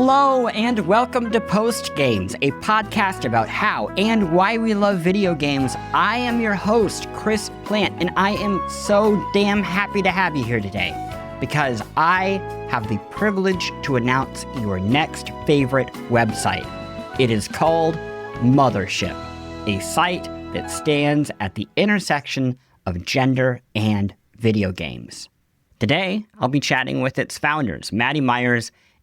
Hello and welcome to Post Games, a podcast about how and why we love video games. I am your host, Chris Plant, and I am so damn happy to have you here today because I have the privilege to announce your next favorite website. It is called Mothership, a site that stands at the intersection of gender and video games. Today, I'll be chatting with its founders, Maddy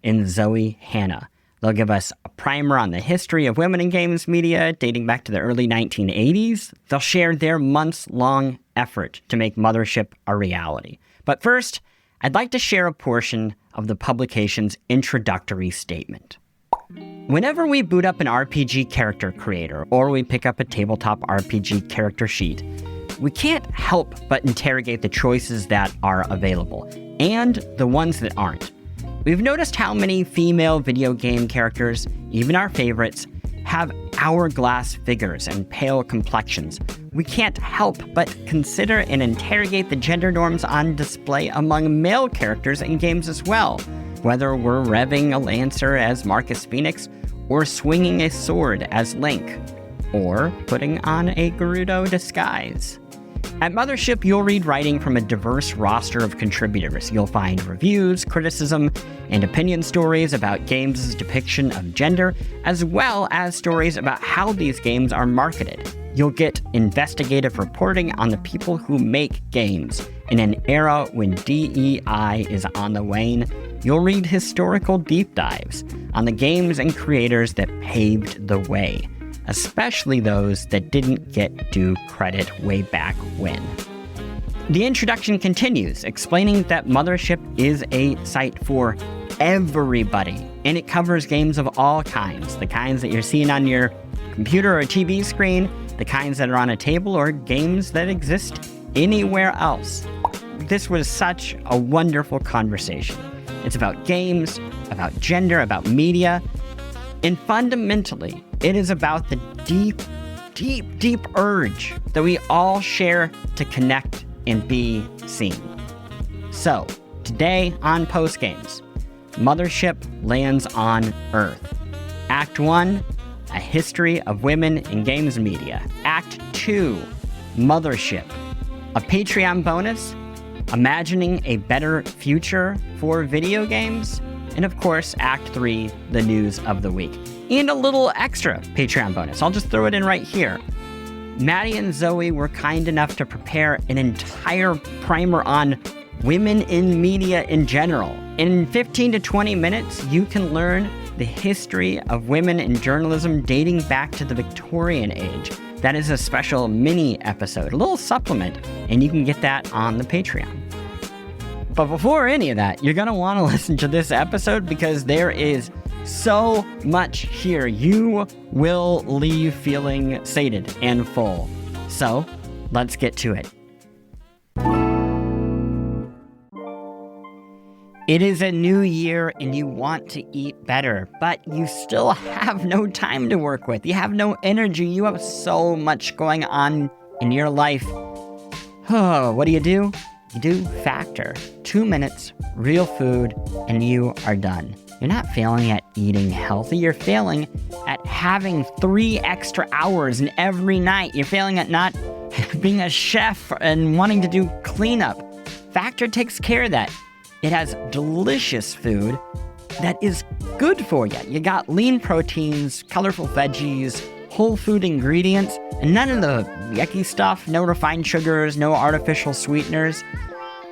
and Zoe Hanna. They'll give us a primer on the history of women in games media dating back to the early 1980s. They'll share their months-long effort to make Mothership a reality. But first, I'd like to share a portion of the publication's introductory statement. Whenever we boot up an RPG character creator or we pick up a tabletop RPG character sheet, we can't help but interrogate the choices that are available and the ones that aren't. We've noticed how many female video game characters, even our favorites, have hourglass figures and pale complexions. We can't help but consider and interrogate the gender norms on display among male characters in games as well, whether we're revving a lancer as Marcus Fenix, or swinging a sword as Link, or putting on a Gerudo disguise. At Mothership, you'll read writing from a diverse roster of contributors. You'll find reviews, criticism, and opinion stories about games' depiction of gender, as well as stories about how these games are marketed. You'll get investigative reporting on the people who make games. In an era when DEI is on the wane, you'll read historical deep dives on the games and creators that paved the way, especially those that didn't get due credit way back when. The introduction continues, explaining that Mothership is a site for everybody, and it covers games of all kinds, the kinds that you're seeing on your computer or TV screen, the kinds that are on a table, or games that exist anywhere else. This was such a wonderful conversation. It's about games, about gender, about media, and fundamentally, it is about the deep urge that we all share to connect and be seen. So, today on Post Games, Mothership lands on Earth. Act 1, a history of women in games media. Act 2, Mothership. A Patreon bonus, imagining a better future for video games. And of course, Act 3, the news of the week. And a little extra Patreon bonus. I'll just throw it in right here. Maddy and Zoe were kind enough to prepare an entire primer on women in media in general. In 15 to 20 minutes, you can learn the history of women in journalism dating back to the Victorian age. That is a special mini episode, a little supplement, and you can get that on the Patreon. But before any of that, you're going to want to listen to this episode because there is so much here. You will leave feeling sated and full. So, let's get to it. It is a new year and you want to eat better, but you still have no time to work with. You have no energy. You have so much going on in your life. What do? You do Factor. 2 minutes, real food, and you are done. You're not failing at eating healthy. You're failing at having 3 extra hours in every night. You're failing at not being a chef and wanting to do cleanup. Factor takes care of that. It has delicious food that is good for you. You got lean proteins, colorful veggies, whole food ingredients, and none of the yucky stuff, no refined sugars, no artificial sweeteners.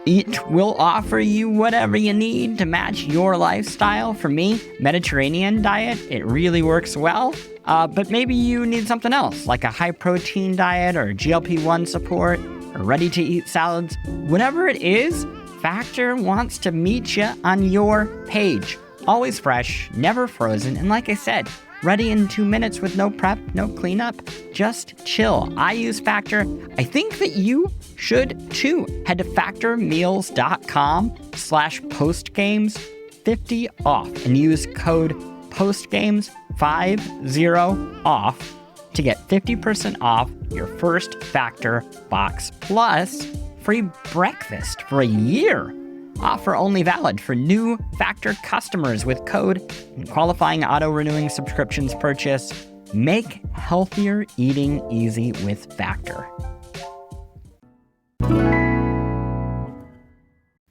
It will offer you whatever you need to match your lifestyle. For me, Mediterranean diet, it really works well. But maybe you need something else, like a high-protein diet or GLP-1 support or ready-to-eat salads. Whatever it is, Factor wants to meet you on your page. Always fresh, never frozen, and like I said, ready in 2 minutes with no prep, no cleanup, just chill. I use Factor. I think that you should too. Head to factormeals.com/postgames, 50 off, and use code postgames50 off to get 50% off your first Factor box, plus free breakfast for a year. Offer only valid for new Factor customers with code and qualifying auto-renewing subscriptions purchase. Make healthier eating easy with Factor.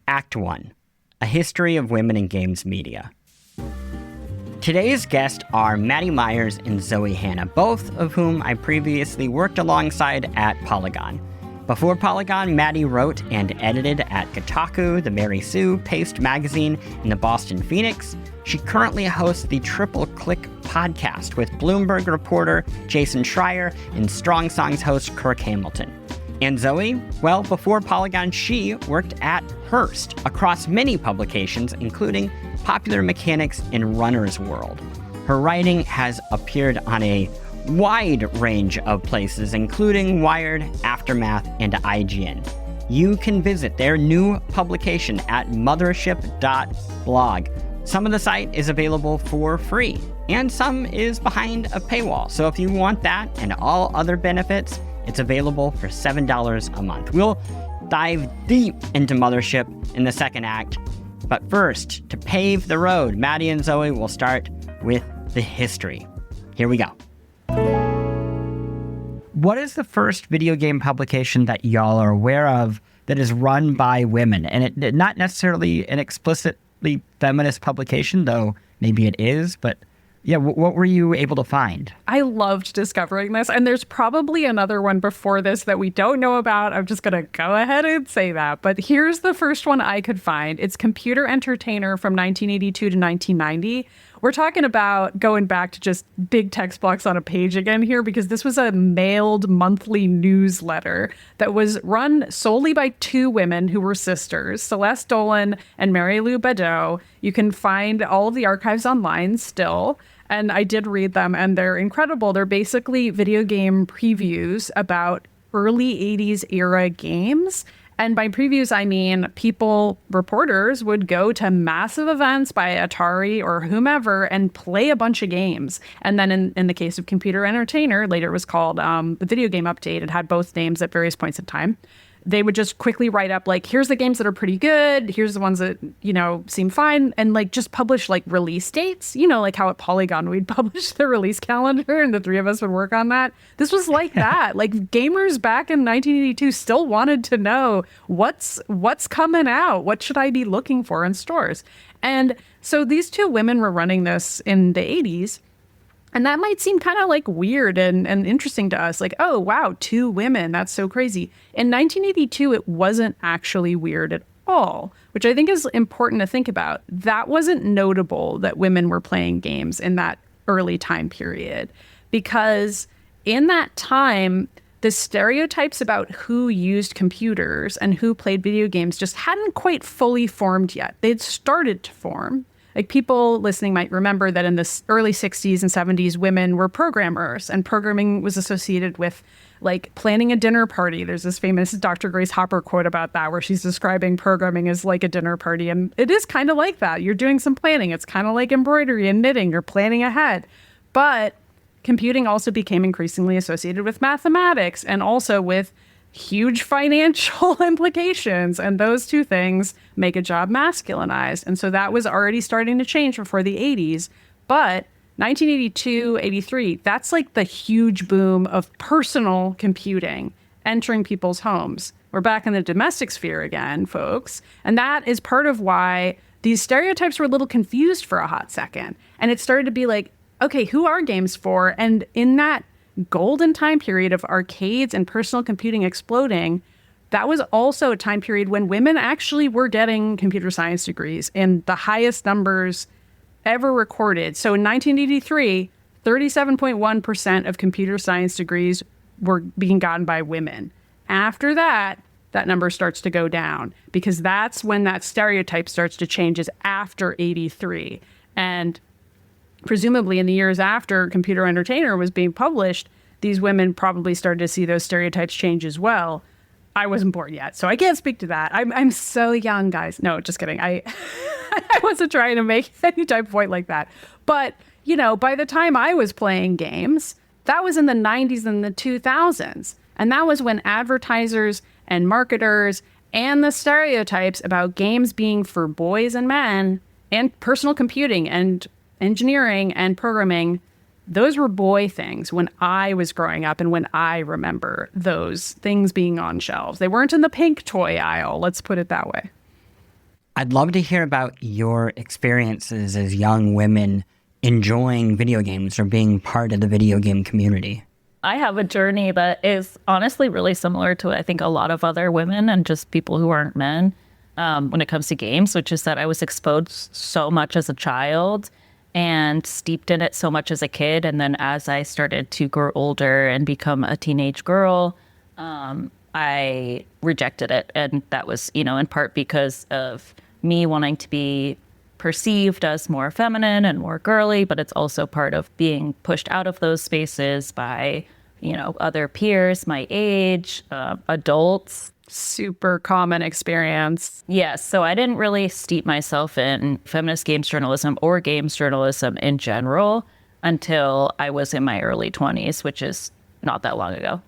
Act 1. A History of Women in Games Media. Today's guests are Maddy Myers and Zoe Hanna, both of whom I previously worked alongside at Polygon. Before Polygon, Maddy wrote and edited at Kotaku, the Mary Sue, Paste Magazine, and the Boston Phoenix. She currently hosts the Triple Click podcast with Bloomberg reporter Jason Schreier and Strong Songs host Kirk Hamilton. And Zoe? Well, before Polygon, she worked at Hearst across many publications, including Popular Mechanics and Runner's World. Her writing has appeared on a wide range of places, including Wired, Aftermath, and IGN. You can visit their new publication at mothership.blog. Some of the site is available for free, and some is behind a paywall. So if you want that and all other benefits, it's available for $7 a month. We'll dive deep into Mothership in the second act. But first, to pave the road, Maddy and Zoe will start with the history. Here we go. What is the first video game publication that y'all are aware of that is run by women? And it not necessarily an explicitly feminist publication, though maybe it is, but yeah, what were you able to find? I loved discovering this, and there's probably another one before this that we don't know about. I'm just going to go ahead and say that. But here's the first one I could find. It's Computer Entertainer from 1982 to 1990. We're talking about going back to just big text blocks on a page again here, because this was a mailed monthly newsletter that was run solely by two women who were sisters, Celeste Dolan and Mary Lou Badeau. You can find all of the archives online still. And I did read them, and they're incredible. They're basically video game previews about early 80s era games. And by previews, I mean reporters would go to massive events by Atari or whomever and play a bunch of games. And then in the case of Computer Entertainer, later it was called the Video Game Update. It had both names at various points in time. They would just quickly write up, like, here's the games that are pretty good. Here's the ones that, seem fine. And, like, just publish, like, release dates. Like how at Polygon we'd publish the release calendar and the three of us would work on that. This was like that. Like, gamers back in 1982 still wanted to know what's coming out. What should I be looking for in stores? And so these two women were running this in the 80s. And that might seem kind of like weird and interesting to us. Like, oh, wow, two women. That's so crazy. In 1982, it wasn't actually weird at all, which I think is important to think about. That wasn't notable that women were playing games in that early time period, because in that time, the stereotypes about who used computers and who played video games just hadn't quite fully formed yet. They'd started to form. Like, people listening might remember that in the early 60s and 70s, women were programmers, and programming was associated with, like, planning a dinner party. There's this famous Dr. Grace Hopper quote about that, where she's describing programming as like a dinner party. And it is kind of like that. You're doing some planning. It's kind of like embroidery and knitting. You're planning ahead. But computing also became increasingly associated with mathematics and also with huge financial implications. And those two things make a job masculinized. And so that was already starting to change before the 80s. But 1982, 83, that's like the huge boom of personal computing entering people's homes. We're back in the domestic sphere again, folks. And that is part of why these stereotypes were a little confused for a hot second. And it started to be like, okay, who are games for? And in that golden time period of arcades and personal computing exploding, that was also a time period when women actually were getting computer science degrees in the highest numbers ever recorded. So in 1983, 37.1% of computer science degrees were being gotten by women. After that, that number starts to go down, because that's when that stereotype starts to change, is after 83. And presumably in the years after Computer Entertainer was being published, these women probably started to see those stereotypes change as well. I wasn't born yet, so I can't speak to that. I'm so young, guys. No, just kidding. I wasn't trying to make any type of point like that. But, by the time I was playing games, that was in the 90s and the 2000s. And that was when advertisers and marketers and the stereotypes about games being for boys and men and personal computing and engineering and programming, those were boy things when I was growing up and when I remember those things being on shelves. They weren't in the pink toy aisle, let's put it that way. I'd love to hear about your experiences as young women enjoying video games or being part of the video game community. I have a journey that is honestly really similar to, I think, a lot of other women and just people who aren't men when it comes to games, which is that I was exposed so much as a child and steeped in it so much as a kid. And then as I started to grow older and become a teenage girl, I rejected it. And that was, in part because of me wanting to be perceived as more feminine and more girly, but it's also part of being pushed out of those spaces by, other peers, my age, adults. Super common experience. Yes. So I didn't really steep myself in feminist games journalism or games journalism in general until I was in my early 20s, which is not that long ago.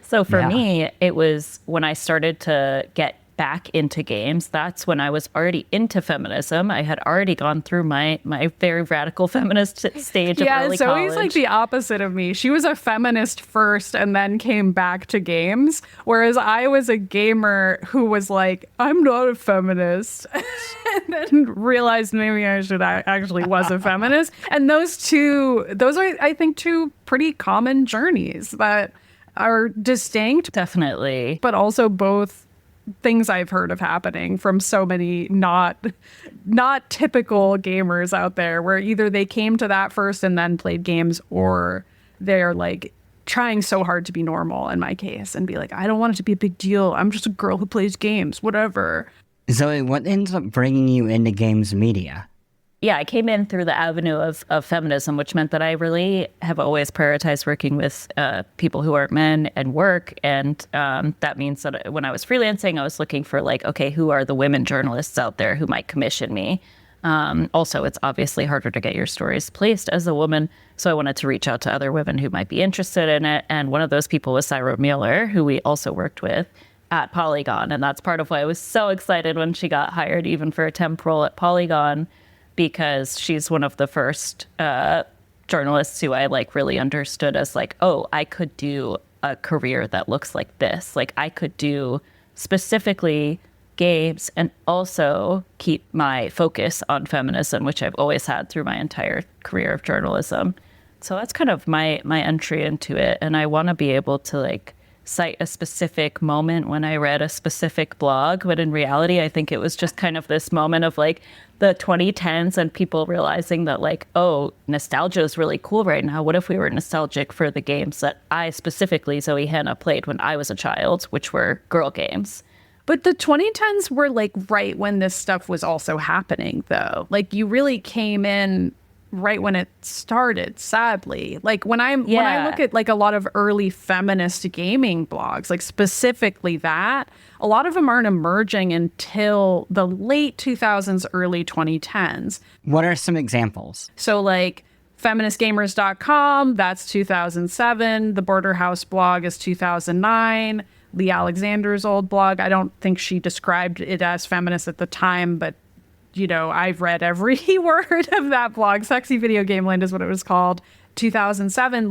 So for me, it was when I started to get back into games, that's when I was already into feminism. I had already gone through my very radical feminist stage of early college. Yeah, Zoe's like the opposite of me. She was a feminist first and then came back to games, whereas I was a gamer who was like, I'm not a feminist, and then realized maybe I actually was a feminist. And those are, I think, two pretty common journeys that are distinct. Definitely. But also both things I've heard of happening from so many not typical gamers out there, where either they came to that first and then played games, or they're like trying so hard to be normal in my case and be like, I don't want it to be a big deal. I'm just a girl who plays games, whatever. Zoe, what ends up bringing you into games media? Yeah, I came in through the avenue of feminism, which meant that I really have always prioritized working with people who are men and work. And that means that when I was freelancing, I was looking for okay, who are the women journalists out there who might commission me? Also, it's obviously harder to get your stories placed as a woman. So I wanted to reach out to other women who might be interested in it. And one of those people was Syra Mueller, who we also worked with at Polygon. And that's part of why I was so excited when she got hired, even for a temp role at Polygon, because she's one of the first journalists who I really understood as oh, I could do a career that looks like this. I could do specifically games and also keep my focus on feminism, which I've always had through my entire career of journalism. So that's kind of my entry into it. And I want to be able to cite a specific moment when I read a specific blog, but in reality, I think it was just kind of this moment of the 2010s and people realizing that oh, nostalgia is really cool right now. What if we were nostalgic for the games that I specifically, Zoe Hanna, played when I was a child, which were girl games? But the 2010s were right when this stuff was also happening, though. You really came in right when it started, sadly. When I look at a lot of early feminist gaming blogs, specifically that, a lot of them aren't emerging until the late 2000s, early 2010s. What are some examples? So feministgamers.com, that's 2007. The Border House blog is 2009. Lee Alexander's old blog, I don't think she described it as feminist at the time, but I've read every word of that blog. Sexy Video Game Land is what it was called. 2007.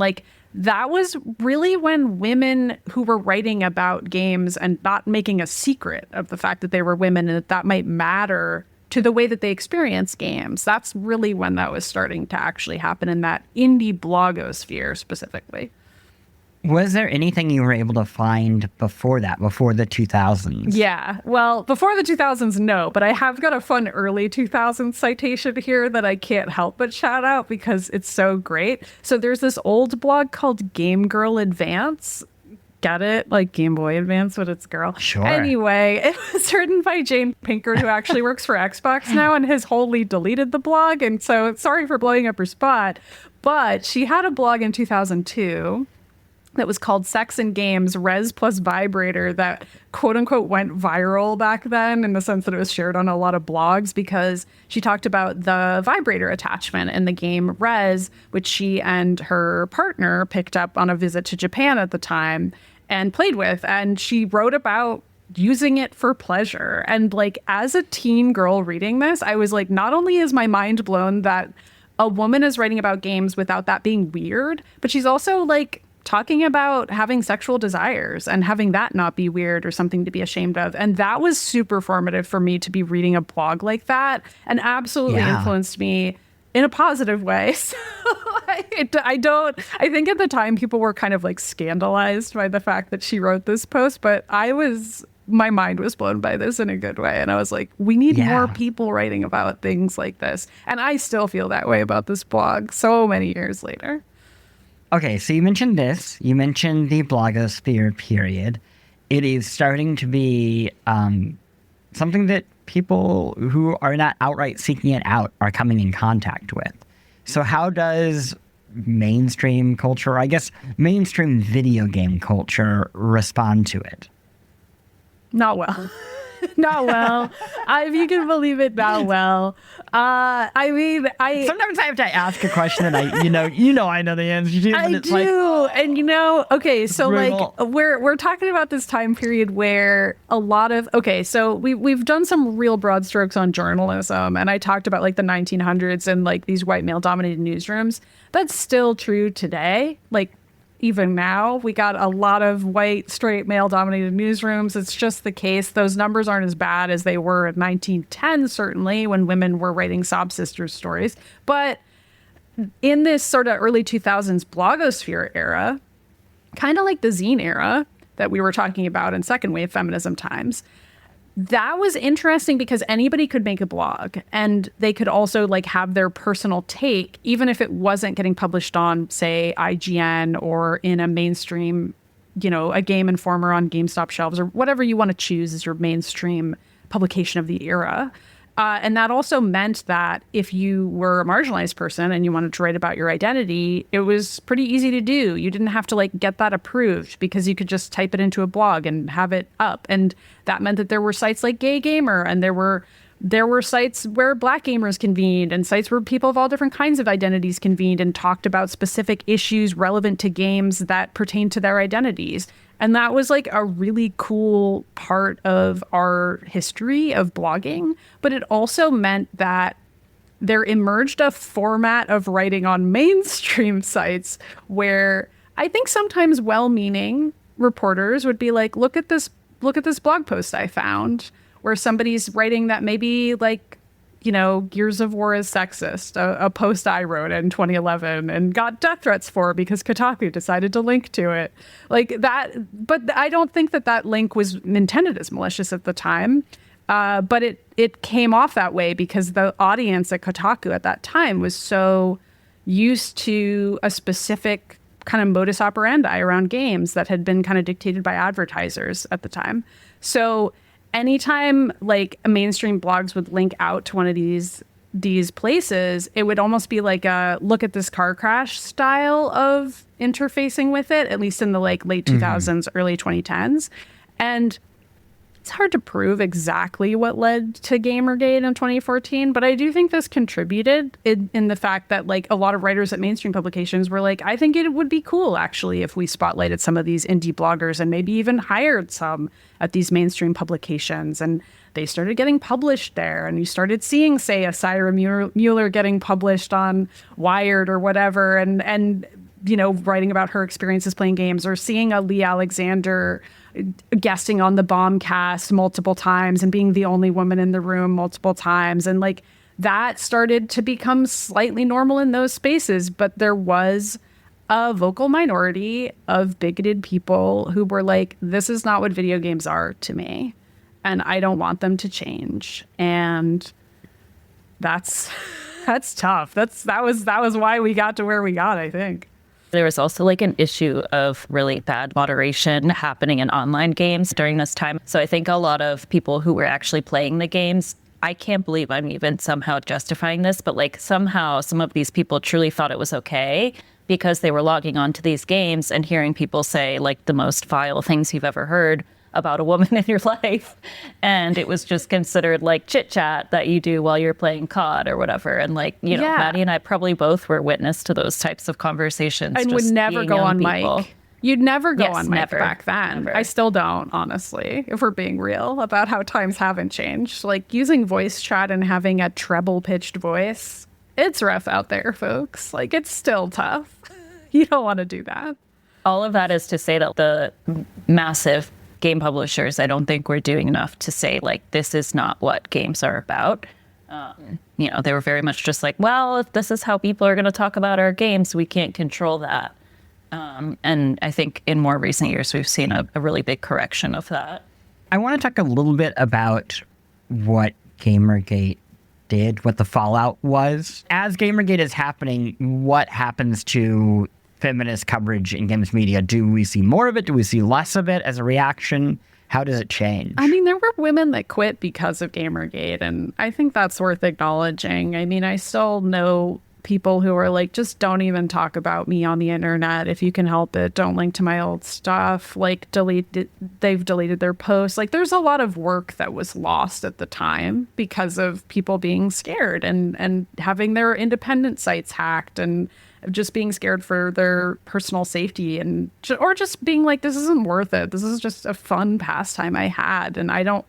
That was really when women who were writing about games and not making a secret of the fact that they were women and that might matter to the way that they experience games. That's really when that was starting to actually happen in that indie blogosphere specifically. Was there anything you were able to find before that, before the 2000s? Yeah, well, before the 2000s, no, but I have got a fun early 2000s citation here that I can't help but shout out because it's so great. So there's this old blog called Game Girl Advance. Get it? Game Boy Advance, but it's girl. Sure. Anyway, it was written by Jane Pinkard, who actually works for Xbox now and has wholly deleted the blog. And so sorry for blowing up her spot, but she had a blog in 2002 that was called Sex and Games, Res plus Vibrator, that quote unquote went viral back then in the sense that it was shared on a lot of blogs because she talked about the vibrator attachment in the game Res, which she and her partner picked up on a visit to Japan at the time and played with. And she wrote about using it for pleasure. And like, as a teen girl reading this, I was like, not only is my mind blown that a woman is writing about games without that being weird, but she's also like talking about having sexual desires and having that not be weird or something to be ashamed of. And that was super formative for me to be reading a blog like that, and absolutely influenced me in a positive way. So I think at the time people were kind of like scandalized by the fact that she wrote this post, but my mind was blown by this in a good way. And I was like, we need more people writing about things like this. And I still feel that way about this blog so many years later. Okay, so you mentioned this. You mentioned the blogosphere period. It is starting to be something that people who are not outright seeking it out are coming in contact with. So how does mainstream culture, I guess mainstream video game culture, respond to it? Not well. Not well. If you can believe it, not well. I mean, sometimes I have to ask a question and I know the answer to, but I it's do. like, And okay, so brutal. like we're talking about this time period where a lot of so we've done some real broad strokes on journalism, and I talked about like the 1900s and like these white male dominated newsrooms. That's still true today. Like, even now, we got a lot of white, straight, male-dominated newsrooms. It's just the case. Those numbers aren't as bad as they were in 1910, certainly, when women were writing sob sisters stories. But in this sort of early 2000s blogosphere era, kind of like the zine era that we were talking about in second wave feminism times, that was interesting because anybody could make a blog, and they could also like have their personal take, even if it wasn't getting published on, say, IGN or in a mainstream, a Game Informer on GameStop shelves or whatever you want to choose as your mainstream publication of the era. And that also meant that if you were a marginalized person and you wanted to write about your identity, it was pretty easy to do. You didn't have to like get that approved because you could just type it into a blog and have it up. And that meant that there were sites like Gay Gamer, and there were sites where Black gamers convened, and sites where people of all different kinds of identities convened and talked about specific issues relevant to games that pertain to their identities. And that was like a really cool part of our history of blogging. But it also meant that there emerged a format of writing on mainstream sites where I think sometimes well-meaning reporters would be like, look at this blog post I found, where somebody's writing that maybe like, Gears of War is sexist, a post I wrote in 2011 and got death threats for because Kotaku decided to link to it. Like that, but I don't think that link was intended as malicious at the time. But it came off that way because the audience at Kotaku at that time was so used to a specific kind of modus operandi around games that had been kind of dictated by advertisers at the time. So anytime like mainstream blogs would link out to one of these places, it would almost be like a look at this car crash style of interfacing with it, at least in the like late 2000s, early 2010s. And it's hard to prove exactly what led to Gamergate in 2014, but I do think this contributed in the fact that like a lot of writers at mainstream publications were like, I think it would be cool actually if we spotlighted some of these indie bloggers and maybe even hired some at these mainstream publications. And they started getting published there, and you started seeing, say, a Syra Mueller getting published on Wired or whatever, and writing about her experiences playing games, or seeing a Lee Alexander guesting on the Bombcast multiple times and being the only woman in the room multiple times. And like that started to become slightly normal in those spaces. But there was a vocal minority of bigoted people who were like, this is not what video games are to me, and I don't want them to change. And that's tough. That was why we got to where we got, I think. There was also like an issue of really bad moderation happening in online games during this time. So I think a lot of people who were actually playing the games, I can't believe I'm even somehow justifying this, but like somehow some of these people truly thought it was okay because they were logging onto these games and hearing people say like the most vile things you've ever heard about a woman in your life. And it was just considered like chit chat that you do while you're playing COD or whatever. And like, Maddie and I probably both were witness to those types of conversations. And would never go on mic. You'd never go Yes, on mic never. back then. Never. I still don't, honestly, if we're being real about how times haven't changed. Like using voice chat and having a treble pitched voice, it's rough out there, folks. Like it's still tough. You don't want to do that. All of that is to say that the massive game publishers, I don't think we're doing enough to say, like, this is not what games are about. They were very much just like, well, if this is how people are going to talk about our games, we can't control that. And I think in more recent years, we've seen a really big correction of that. I want to talk a little bit about what Gamergate did, what the fallout was. As Gamergate is happening, what happens to feminist coverage in games media? Do we see more of it? Do we see less of it as a reaction? How does it change? I mean, there were women that quit because of Gamergate, and I think that's worth acknowledging. I mean, I still know people who are like, just don't even talk about me on the internet if you can help it. Don't link to my old stuff. Like, they've deleted their posts. Like, there's a lot of work that was lost at the time because of people being scared and having their independent sites hacked and just being scared for their personal safety or just being like, this isn't worth it. This is just a fun pastime I had, and I don't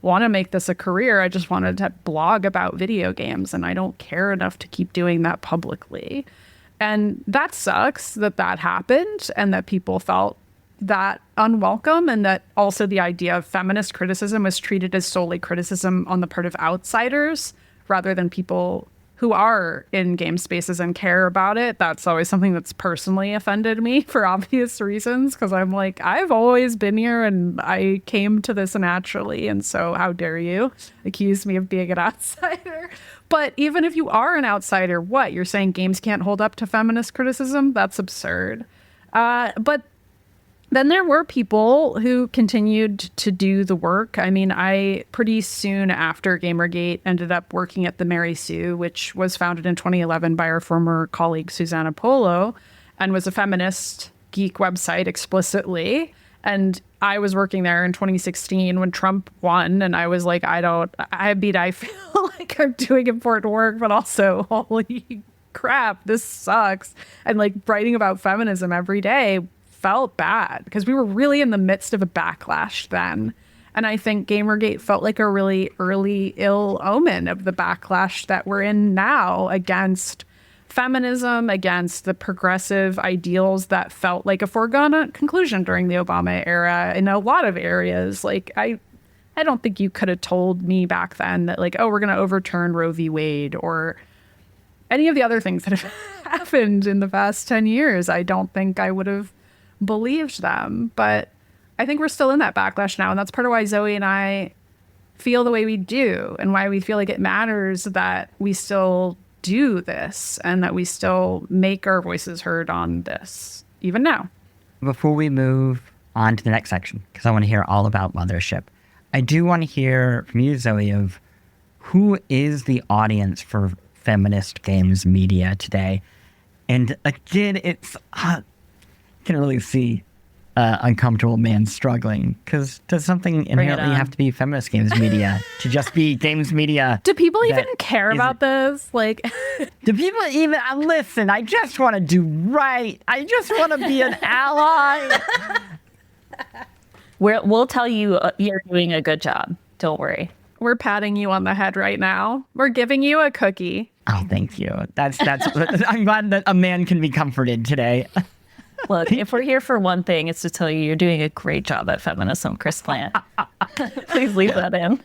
want to make this a career. I just wanted to blog about video games, and I don't care enough to keep doing that publicly. And that sucks that happened and that people felt that unwelcome, and that also the idea of feminist criticism was treated as solely criticism on the part of outsiders rather than people who are in game spaces and care about it. That's always something that's personally offended me for obvious reasons, because I'm like, I've always been here and I came to this naturally, and so how dare you accuse me of being an outsider? But even if you are an outsider, what? You're saying games can't hold up to feminist criticism? That's absurd. But then there were people who continued to do the work. I mean, I pretty soon after Gamergate ended up working at the Mary Sue, which was founded in 2011 by our former colleague Susanna Polo, and was a feminist geek website explicitly. And I was working there in 2016 when Trump won, and I was like, I feel like I'm doing important work, but also, holy crap, this sucks. And like writing about feminism every day felt bad because we were really in the midst of a backlash then. And I think Gamergate felt like a really early ill omen of the backlash that we're in now against feminism, against the progressive ideals that felt like a foregone conclusion during the Obama era in a lot of areas. Like, I don't think you could have told me back then that, like, oh, we're going to overturn Roe v. Wade or any of the other things that have happened in the past 10 years. I don't think I would have believed them. But I think we're still in that backlash now. And that's part of why Zoe and I feel the way we do, and why we feel like it matters that we still do this and that we still make our voices heard on this, even now. Before we move on to the next section, because I want to hear all about Mothership, I do want to hear from you, Zoe, of who is the audience for feminist games media today. And again, it's can really see uncomfortable man struggling, because does something inherently have to be feminist games media to just be games media? Do people even care about this? Like, do people even listen? I just want to do right. I just want to be an ally. We'll tell you you're doing a good job. Don't worry. We're patting you on the head right now. We're giving you a cookie. Oh, thank you. That's. I'm glad that a man can be comforted today. Look, if we're here for one thing, it's to tell you you're doing a great job at feminism, Chris Plant. Please leave that in.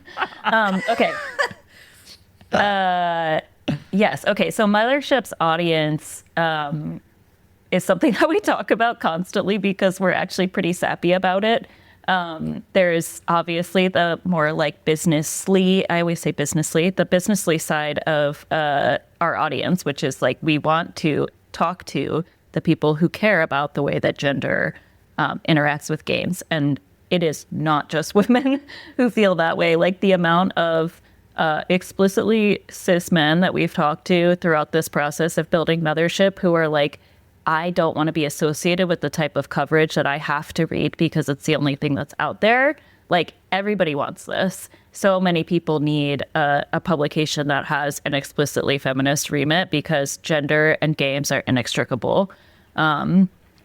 Okay. Yes. Okay. So Mothership's audience is something that we talk about constantly because we're actually pretty sappy about it. There's obviously the more like businessly, I always say businessly, the businessly side of our audience, which is like we want to talk to the people who care about the way that gender interacts with games. And it is not just women who feel that way. Like the amount of explicitly cis men that we've talked to throughout this process of building Mothership who are like, I don't want to be associated with the type of coverage that I have to read because it's the only thing that's out there. Like, everybody wants this. So many people need a publication that has an explicitly feminist remit because gender and games are inextricable.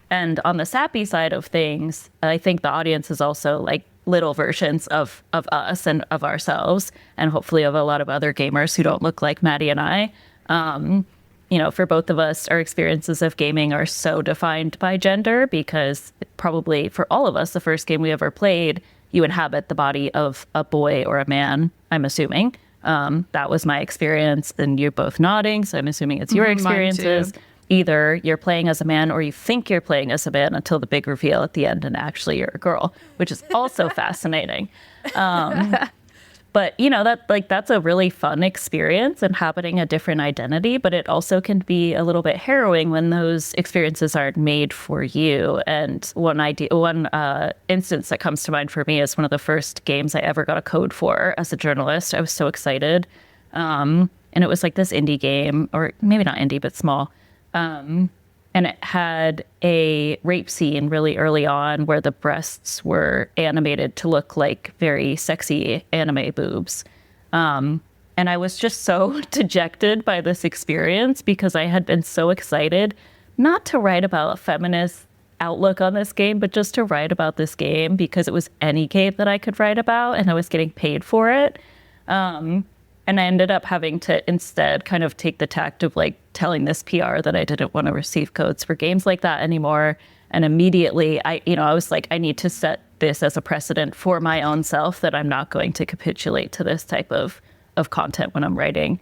And on the sappy side of things, I think the audience is also like little versions of us and of ourselves, and hopefully of a lot of other gamers who don't look like Maddy and I. For both of us, our experiences of gaming are so defined by gender, because probably for all of us, the first game we ever played, you inhabit the body of a boy or a man, I'm assuming. That was my experience, and you're both nodding, so I'm assuming it's your experiences. Either you're playing as a man or you think you're playing as a man until the big reveal at the end and actually you're a girl, which is also fascinating. But that's a really fun experience, inhabiting a different identity, but it also can be a little bit harrowing when those experiences aren't made for you. And one instance that comes to mind for me is one of the first games I ever got a code for as a journalist. I was so excited. And it was like this indie game, or maybe not indie, but small. And it had a rape scene really early on where the breasts were animated to look like very sexy anime boobs. And I was just so dejected by this experience, because I had been so excited not to write about a feminist outlook on this game, but just to write about this game because it was any game that I could write about and I was getting paid for it. And I ended up having to instead kind of take the tact of like telling this PR that I didn't want to receive codes for games like that anymore. And immediately I was like, I need to set this as a precedent for my own self, that I'm not going to capitulate to this type of content when I'm writing.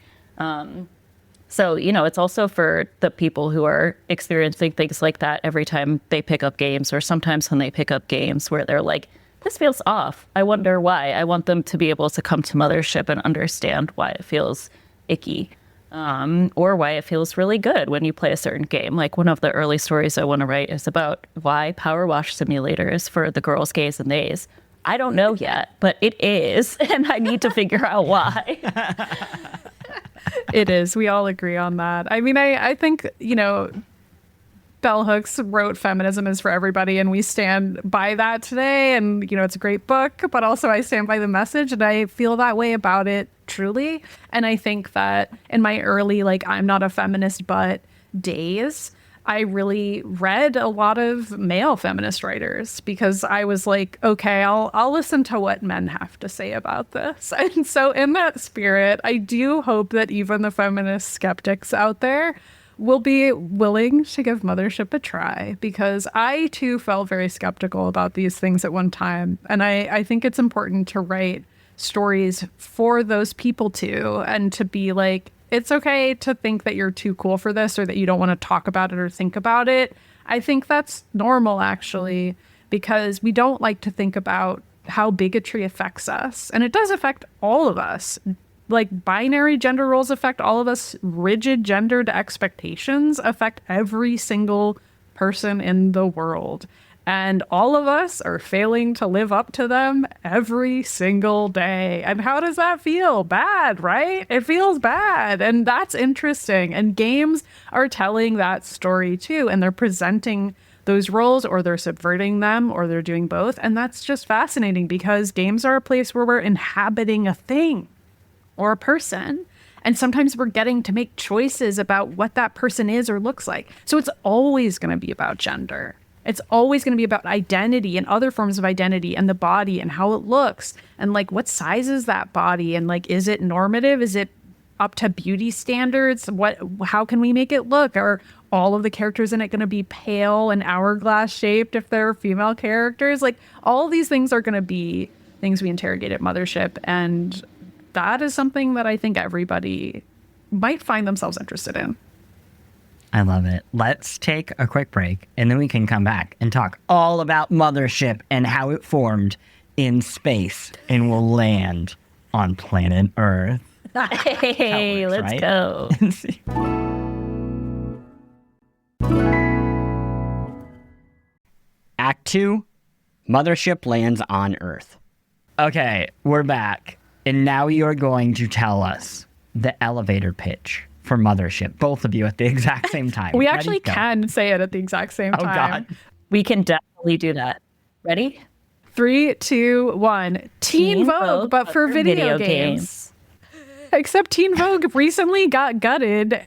So, it's also for the people who are experiencing things like that every time they pick up games, or sometimes when they pick up games where they're like, this feels off. I wonder why. I want them to be able to come to Mothership and understand why it feels icky, or why it feels really good when you play a certain game. Like one of the early stories I want to write is about why Power Wash Simulator is for the girls, gays, and theys. I don't know yet, but it is, and I need to figure out why. It is. We all agree on that. I mean, I think, Bell Hooks wrote Feminism is for Everybody, and we stand by that today. And, it's a great book, but also I stand by the message, and I feel that way about it truly. And I think that in my early, I'm not a feminist, but days, I really read a lot of male feminist writers, because I was like, okay, I'll listen to what men have to say about this. And so in that spirit, I do hope that even the feminist skeptics out there will be willing to give Mothership a try, because I too felt very skeptical about these things at one time. And I think it's important to write stories for those people too, and to be like, it's okay to think that you're too cool for this, or that you don't want to talk about it or think about it. I think that's normal, actually, because we don't like to think about how bigotry affects us. And it does affect all of us. Like, binary gender roles affect all of us. Rigid gendered expectations affect every single person in the world. And all of us are failing to live up to them every single day. And how does that feel? Bad, right? It feels bad. And that's interesting. And games are telling that story too. And they're presenting those roles, or they're subverting them, or they're doing both. And that's just fascinating, because games are a place where we're inhabiting a thing or a person. And sometimes we're getting to make choices about what that person is or looks like. So it's always going to be about gender. It's always going to be about identity and other forms of identity, and the body and how it looks, and what size is that body, and is it normative? Is it up to beauty standards? How can we make it look? Are all of the characters in it going to be pale and hourglass shaped if they're female characters? All these things are going to be things we interrogate at Mothership, and that is something that I think everybody might find themselves interested in. I love it. Let's take a quick break, and then we can come back and talk all about Mothership and how it formed in space and will land on planet Earth. Hey, works, let's right? go. Act 2, Mothership lands on Earth. Okay, we're back. And now you're going to tell us the elevator pitch for Mothership, both of you at the exact same time. We Ready? actually Go. can say it at the exact same time. Oh, God. We can definitely do that. Ready? 3, 2, 1. Teen Vogue, but for video games. Except Teen Vogue recently got gutted.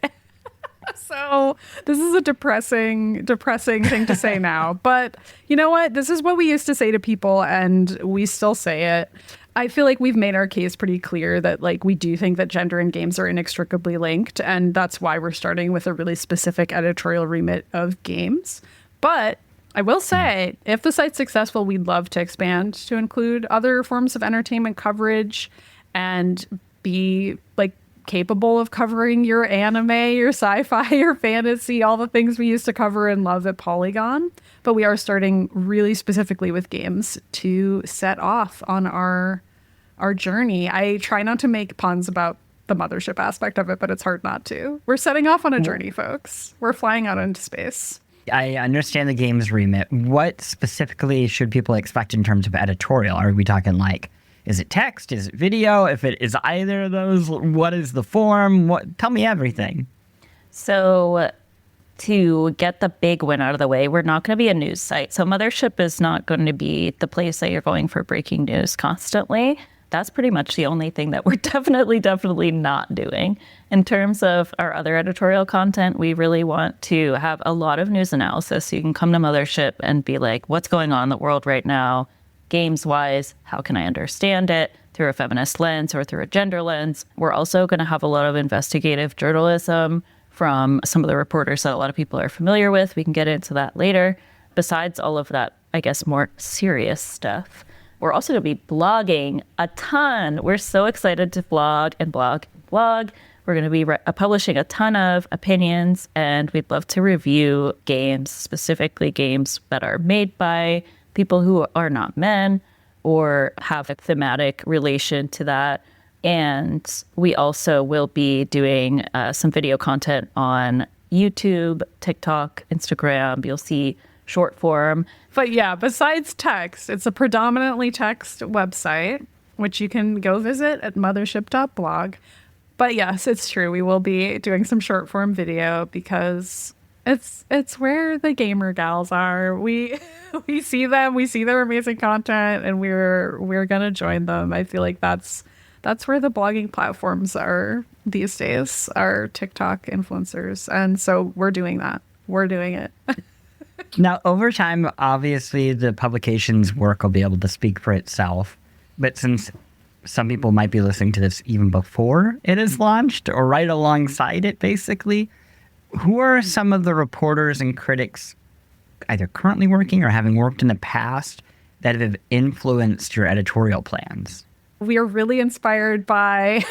So this is a depressing thing to say now. But you know what? This is what we used to say to people, and we still say it. I feel like we've made our case pretty clear that like we do think that gender and games are inextricably linked, and that's why we're starting with a really specific editorial remit of games. But I will say, if the site's successful, we'd love to expand to include other forms of entertainment coverage and be like capable of covering your anime, your sci-fi, your fantasy, all the things we used to cover and love at Polygon. But we are starting really specifically with games to set off on our journey. I try not to make puns about the Mothership aspect of it, but it's hard not to. We're setting off on a journey, folks. We're flying out into space. I understand the game's remit. What specifically should people expect in terms of editorial? Are we talking like, is it text? Is it video? If it is either of those, what is the form? Tell me everything. So to get the big one out of the way, we're not going to be a news site. So Mothership is not going to be the place that you're going for breaking news constantly. That's pretty much the only thing that we're definitely not doing. In terms of our other editorial content, we really want to have a lot of news analysis. So you can come to Mothership and be like, what's going on in the world right now? Games-wise, how can I understand it through a feminist lens or through a gender lens? We're also going to have a lot of investigative journalism from some of the reporters that a lot of people are familiar with. We can get into that later. Besides all of that, I guess, more serious stuff, we're also going to be blogging a ton. We're so excited to blog and blog and blog. We're going to be publishing a ton of opinions, and we'd love to review games, specifically games that are made by people who are not men or have a thematic relation to that. And we also will be doing some video content on YouTube, TikTok, Instagram. You'll see short form. But yeah, besides text, it's a predominantly text website, which you can go visit at mothership.blog. But yes, it's true. We will be doing some short form video because it's where the gamer gals are. We see them, we see their amazing content, and we're gonna join them. I feel like that's where the blogging platforms are these days, are TikTok influencers. And so we're doing that. We're doing it. Now, over time, obviously, the publication's work will be able to speak for itself. But since some people might be listening to this even before it is launched or right alongside it, basically, who are some of the reporters and critics either currently working or having worked in the past that have influenced your editorial plans? We are really inspired by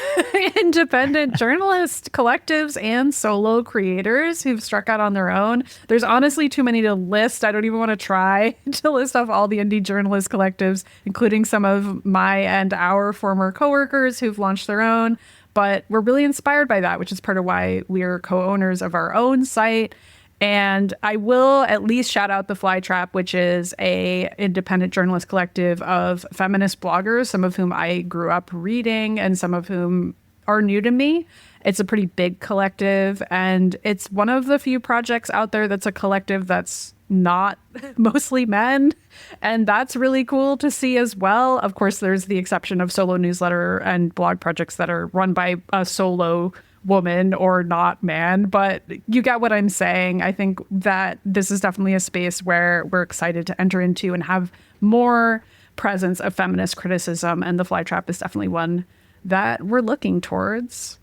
independent journalist collectives and solo creators who've struck out on their own. There's honestly too many to list. I don't even want to try to list off all the indie journalist collectives, including some of my and our former coworkers who've launched their own. But we're really inspired by that, which is part of why we're co-owners of our own site. And I will at least shout out The Flytrap, which is a independent journalist collective of feminist bloggers, some of whom I grew up reading and some of whom are new to me. It's a pretty big collective, and it's one of the few projects out there that's a collective that's not mostly men. And that's really cool to see as well. Of course, there's the exception of solo newsletter and blog projects that are run by a solo woman or not man, but you get what I'm saying. I think that this is definitely a space where we're excited to enter into and have more presence of feminist criticism, and The Flytrap is definitely one that we're looking towards.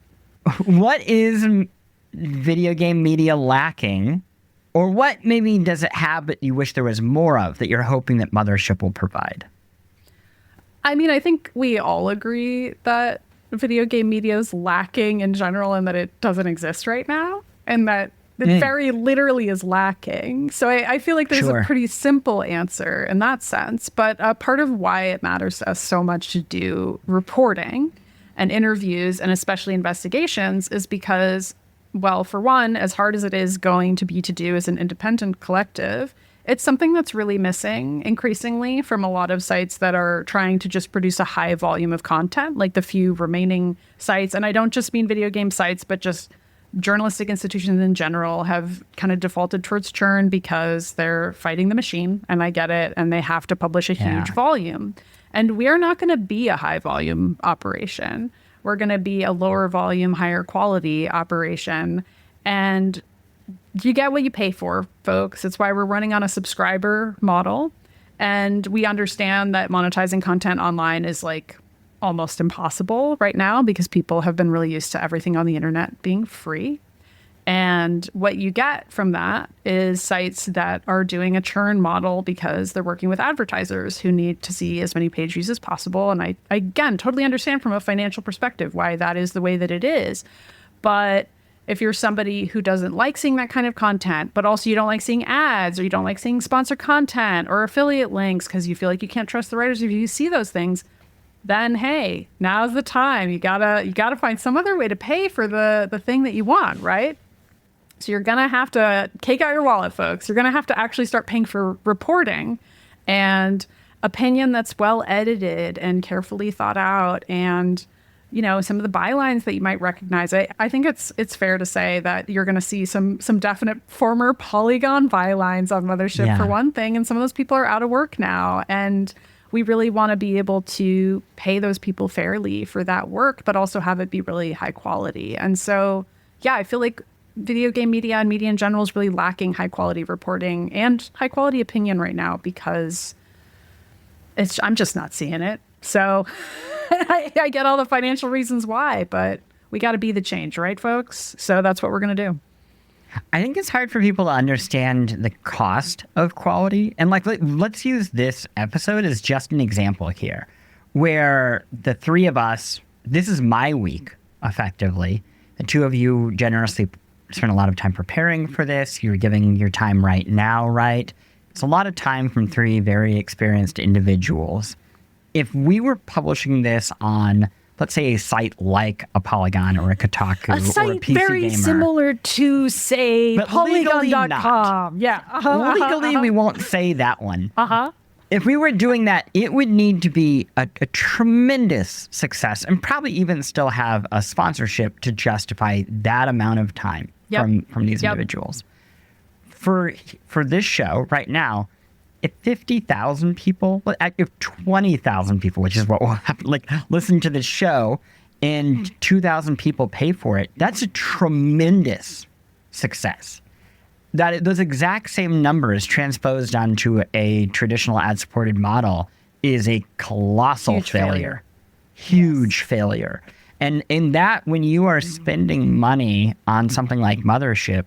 What is video game media lacking, or what maybe does it have that you wish there was more of that you're hoping that Mothership will provide? I mean, I think we all agree that video game media is lacking in general and that it doesn't exist right now and that it very literally is lacking. So I feel like there's a pretty simple answer in that sense. But part of why it matters to us so much to do reporting and interviews and especially investigations is because, well, for one, as hard as it is going to be to do as an independent collective, it's something that's really missing increasingly from a lot of sites that are trying to just produce a high volume of content, like the few remaining sites. And I don't just mean video game sites, but just journalistic institutions in general have kind of defaulted towards churn because they're fighting the machine, and I get it, and they have to publish a huge volume. And we are not going to be a high volume operation. We're going to be a lower volume, higher quality operation. And you get what you pay for, folks. It's why we're running on a subscriber model. And we understand that monetizing content online is like almost impossible right now because people have been really used to everything on the internet being free. And what you get from that is sites that are doing a churn model because they're working with advertisers who need to see as many page views as possible. And I again, totally understand from a financial perspective why that is the way that it is. But if you're somebody who doesn't like seeing that kind of content, but also you don't like seeing ads, or you don't like seeing sponsored content or affiliate links because you feel like you can't trust the writers if you see those things, then hey, now's the time. You gotta find some other way to pay for the thing that you want, right? So you're gonna have to cake out your wallet, folks. You're gonna have to actually start paying for reporting and opinion that's well edited and carefully thought out, and some of the bylines that you might recognize. I think it's fair to say that you're going to see some definite former Polygon bylines on Mothership for one thing, and some of those people are out of work now, and we really want to be able to pay those people fairly for that work, but also have it be really high quality. And so, yeah, I feel like video game media and media in general is really lacking high quality reporting and high quality opinion right now because I'm just not seeing it. So I get all the financial reasons why, but we got to be the change, right, folks? So that's what we're going to do. I think it's hard for people to understand the cost of quality. And let's use this episode as just an example here, where the three of us, this is my week, effectively. The two of you generously spent a lot of time preparing for this. You're giving your time right now, right? It's a lot of time from three very experienced individuals. If we were publishing this on, let's say, a site like a Polygon or a Kotaku or a PC very Gamer, similar to, say, Polygon.com. Yeah. Legally, we won't say that one. Uh-huh. If we were doing that, it would need to be a tremendous success and probably even still have a sponsorship to justify that amount of time from these individuals. For this show right now, if 50,000 people, if 20,000 people, which is what will happen, listen to this show, and 2,000 people pay for it, that's a tremendous success. Those exact same numbers transposed onto a traditional ad-supported model is a colossal failure. Huge failure. And in that, when you are spending money on something like Mothership,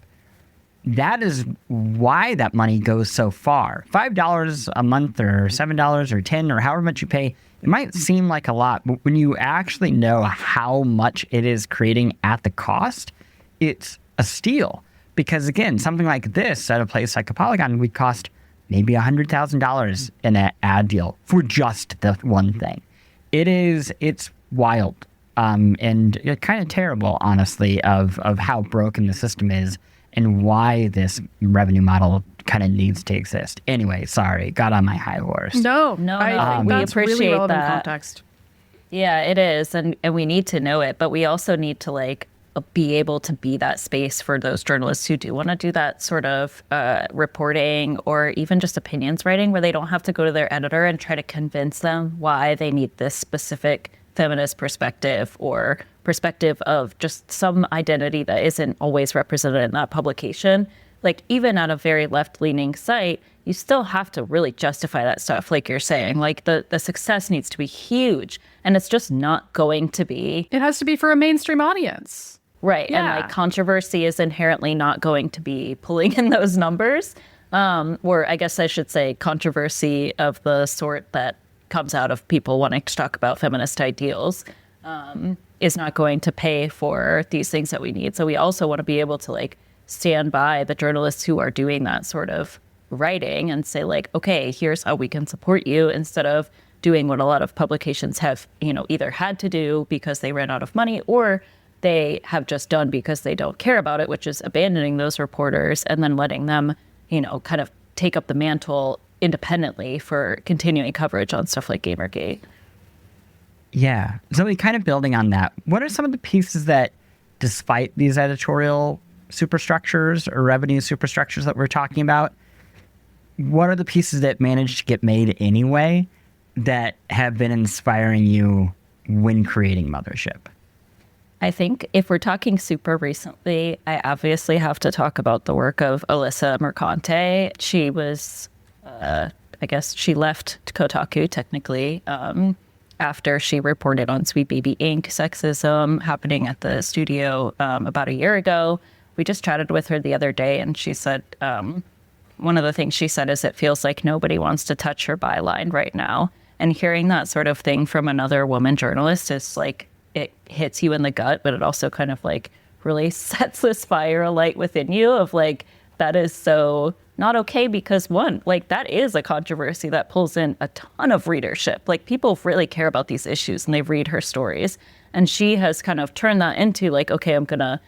that is why that money goes so far. $5 a month or $7 or $10 or however much you pay, it might seem like a lot, but when you actually know how much it is creating at the cost, it's a steal. Because again, something like this at a place like a Polygon would cost maybe $100,000 in an ad deal for just the one thing. It's wild and kind of terrible, honestly, of how broken the system is and why this revenue model kind of needs to exist. Anyway, sorry, got on my high horse. No, I think we that's appreciate really relevant that context. Yeah, it is, and we need to know it, but we also need to be able to be that space for those journalists who do want to do that sort of reporting or even just opinions writing, where they don't have to go to their editor and try to convince them why they need this specific feminist perspective or perspective of just some identity that isn't always represented in that publication. Even at a very left-leaning site, you still have to really justify that stuff, like you're saying. The success needs to be huge, and it's just not going to be. It has to be for a mainstream audience. Right. Yeah. And controversy is inherently not going to be pulling in those numbers. Or I guess I should say controversy of the sort that comes out of people wanting to talk about feminist ideals is not going to pay for these things that we need. So we also want to be able to stand by the journalists who are doing that sort of writing and say okay, here's how we can support you, instead of doing what a lot of publications have, either had to do because they ran out of money, or they have just done because they don't care about it, which is abandoning those reporters and then letting them, kind of take up the mantle independently for continuing coverage on stuff like Gamergate. Yeah. So kind of building on that, what are some of the pieces that, despite these editorial superstructures or revenue superstructures that we're talking about, what are the pieces that managed to get made anyway that have been inspiring you when creating Mothership? I think if we're talking super recently, I obviously have to talk about the work of Alyssa Mercante. She was, I guess she left Kotaku technically after she reported on Sweet Baby Inc. sexism happening at the studio about a year ago. We just chatted with her the other day, and she said, one of the things she said is it feels like nobody wants to touch her byline right now. And hearing that sort of thing from another woman journalist is like, it hits you in the gut, but it also kind of like really sets this fire alight within you of like, that is so not okay, because one, like that is a controversy that pulls in a ton of readership. Like people really care about these issues and they read her stories. And she has kind of turned that into like, okay, I'm going to,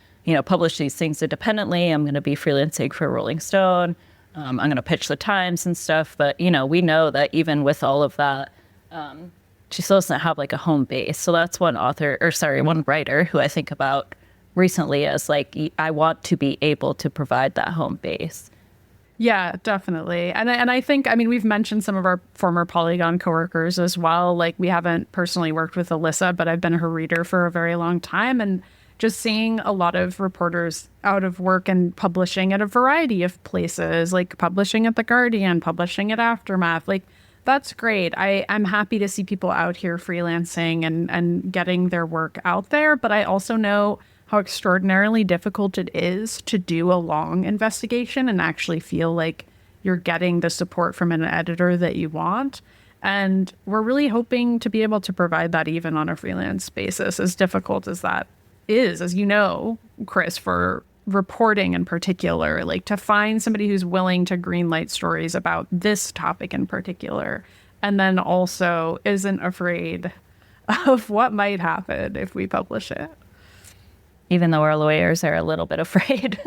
publish these things independently. I'm going to be freelancing for Rolling Stone. I'm going to pitch the Times and stuff. But, we know that even with all of that, she still doesn't have like a home base. So that's one writer who I think about recently as like, I want to be able to provide that home base. Yeah, definitely. And I think, we've mentioned some of our former Polygon coworkers as well. Like we haven't personally worked with Alyssa, but I've been her reader for a very long time. And just seeing a lot of reporters out of work and publishing at a variety of places, like publishing at The Guardian, publishing at Aftermath, like that's great. I'm happy to see people out here freelancing and getting their work out there. But I also know how extraordinarily difficult it is to do a long investigation and actually feel like you're getting the support from an editor that you want. And we're really hoping to be able to provide that even on a freelance basis, as difficult as that is, as you know, Chris, for reporting in particular, like to find somebody who's willing to greenlight stories about this topic in particular, and then also isn't afraid of what might happen if we publish it. Even though our lawyers are a little bit afraid.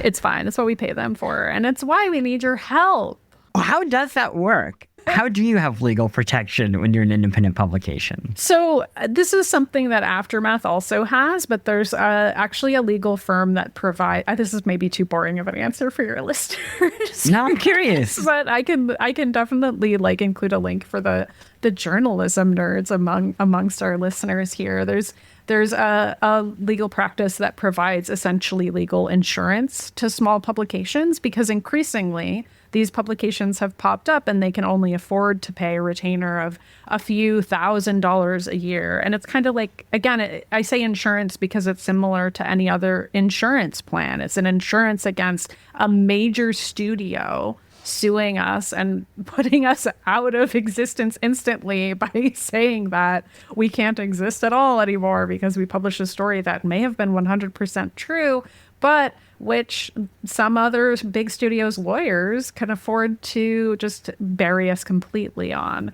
It's fine. It's what we pay them for. And it's why we need your help. How does that work? How do you have legal protection when you're an independent publication? So this is something that Aftermath also has, but there's actually a legal firm that provides. This is maybe too boring of an answer for your listeners. No, I'm curious. But I can definitely like include a link for the journalism nerds amongst our listeners here. There's a legal practice that provides essentially legal insurance to small publications, because increasingly these publications have popped up and they can only afford to pay a retainer of a few $1,000s a year. And it's kind of like, again, I say insurance because it's similar to any other insurance plan. It's an insurance against a major studio suing us and putting us out of existence instantly by saying that we can't exist at all anymore because we published a story that may have been 100% true, but which some other big studios' lawyers can afford to just bury us completely on.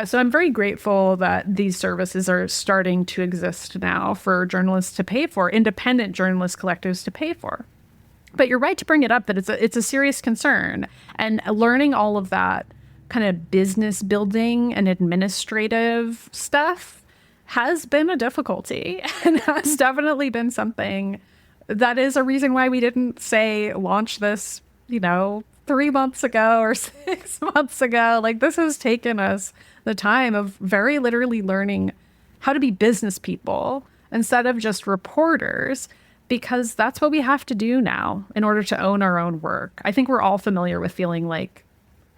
So I'm very grateful that these services are starting to exist now for journalists to pay for, independent journalist collectives to pay for. But you're right to bring it up that it's a serious concern. And learning all of that kind of business building and administrative stuff has been a difficulty and has definitely been something that is a reason why we didn't say launch this, 3 months ago or 6 months ago. Like this has taken us the time of very literally learning how to be business people instead of just reporters, because that's what we have to do now in order to own our own work. I think we're all familiar with feeling like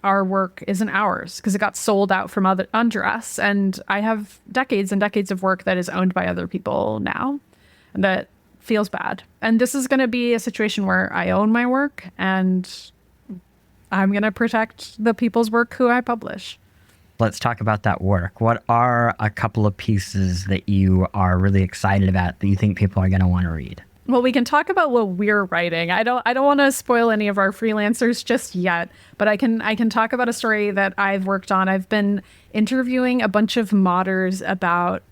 our work isn't ours because it got sold out from under us. And I have decades and decades of work that is owned by other people now, and that feels bad. And this is going to be a situation where I own my work and I'm going to protect the people's work who I publish. Let's talk about that work. What are a couple of pieces that you are really excited about that you think people are going to want to read? Well, we can talk about what we're writing. I don't want to spoil any of our freelancers just yet, but I can talk about a story that I've worked on. I've been interviewing a bunch of modders about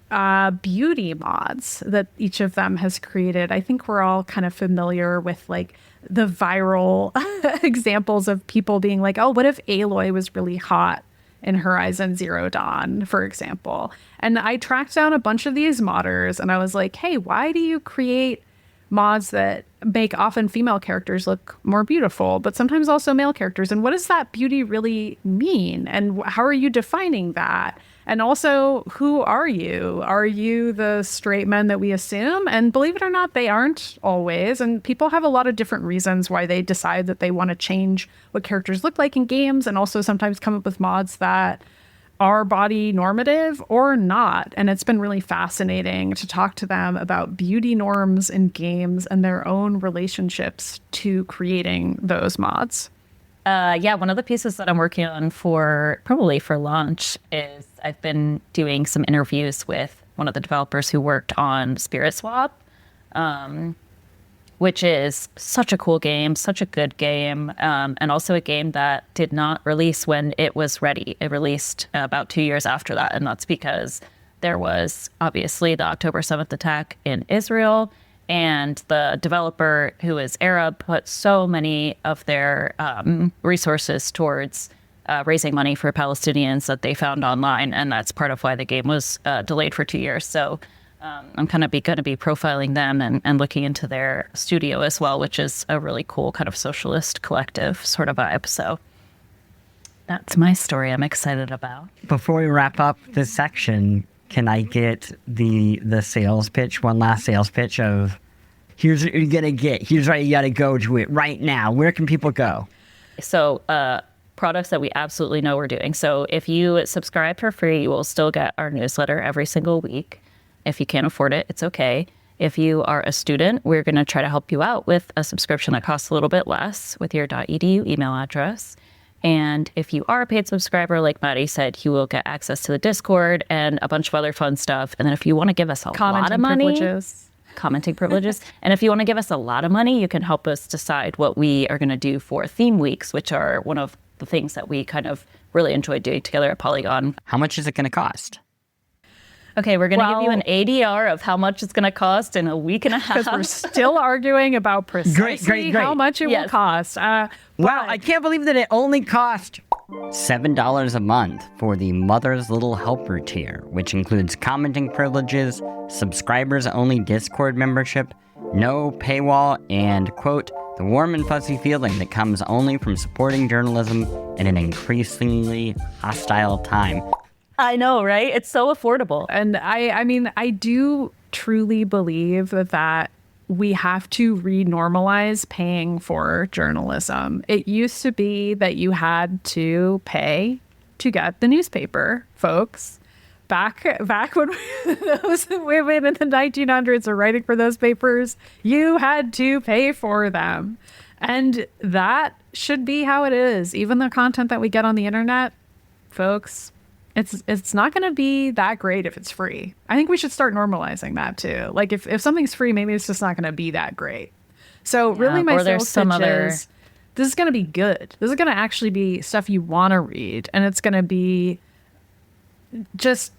beauty mods that each of them has created. I think we're all kind of familiar with like the viral examples of people being like, oh, what if Aloy was really hot in Horizon Zero Dawn, for example? And I tracked down a bunch of these modders and I was like, hey, why do you create mods that make often female characters look more beautiful, but sometimes also male characters? And what does that beauty really mean? And how are you defining that? And also, who are you? Are you the straight men that we assume? And believe it or not, they aren't always. And people have a lot of different reasons why they decide that they want to change what characters look like in games, and also sometimes come up with mods that are body normative or not. And it's been really fascinating to talk to them about beauty norms in games and their own relationships to creating those mods. One of the pieces that I'm working on probably for launch is I've been doing some interviews with one of the developers who worked on Spirit Swap, which is such a cool game, such a good game, and also a game that did not release when it was ready. It released about 2 years after that, and that's because there was obviously the October 7th attack in Israel, and the developer, who is Arab, put so many of their resources towards raising money for Palestinians that they found online, and that's part of why the game was delayed for 2 years. So I'm kind of going to be profiling them and looking into their studio as well, which is a really cool kind of socialist collective sort of vibe. So that's my story I'm excited about. Before we wrap up this section, can I get the sales pitch, one last sales pitch of here's what you're going to get. Here's why you got to go to it right now. Where can people go? So products that we absolutely know we're doing. So if you subscribe for free, you will still get our newsletter every single week. If you can't afford it, it's okay. If you are a student, we're going to try to help you out with a subscription that costs a little bit less with your .edu email address. And if you are a paid subscriber, like Maddy said, you will get access to the Discord and a bunch of other fun stuff. And then if you want to give us a lot of money, commenting privileges. And if you want to give us a lot of money, you can help us decide what we are going to do for theme weeks, which are one of the things that we kind of really enjoy doing together at Polygon. How much is it going to cost? Okay, we're going to give you an ADR of how much it's going to cost in a week and a half. Because we're still arguing about precisely how much it will cost. Wow, I can't believe that it only cost $7 a month for the Mother's Little Helper tier, which includes commenting privileges, subscribers-only Discord membership, no paywall, and, quote, the warm and fuzzy feeling that comes only from supporting journalism in an increasingly hostile time. I know, right? It's so affordable. And I mean, I do truly believe that we have to renormalize paying for journalism. It used to be that you had to pay to get the newspaper, folks. Back when those women in the 1900s were writing for those papers, you had to pay for them. And that should be how it is. Even the content that we get on the internet, folks, it's not going to be that great if it's free. I think we should start normalizing that too. Like if something's free, maybe it's just not going to be that great. So really my sales pitch is, this is going to be good. This is going to actually be stuff you want to read. And it's going to be just,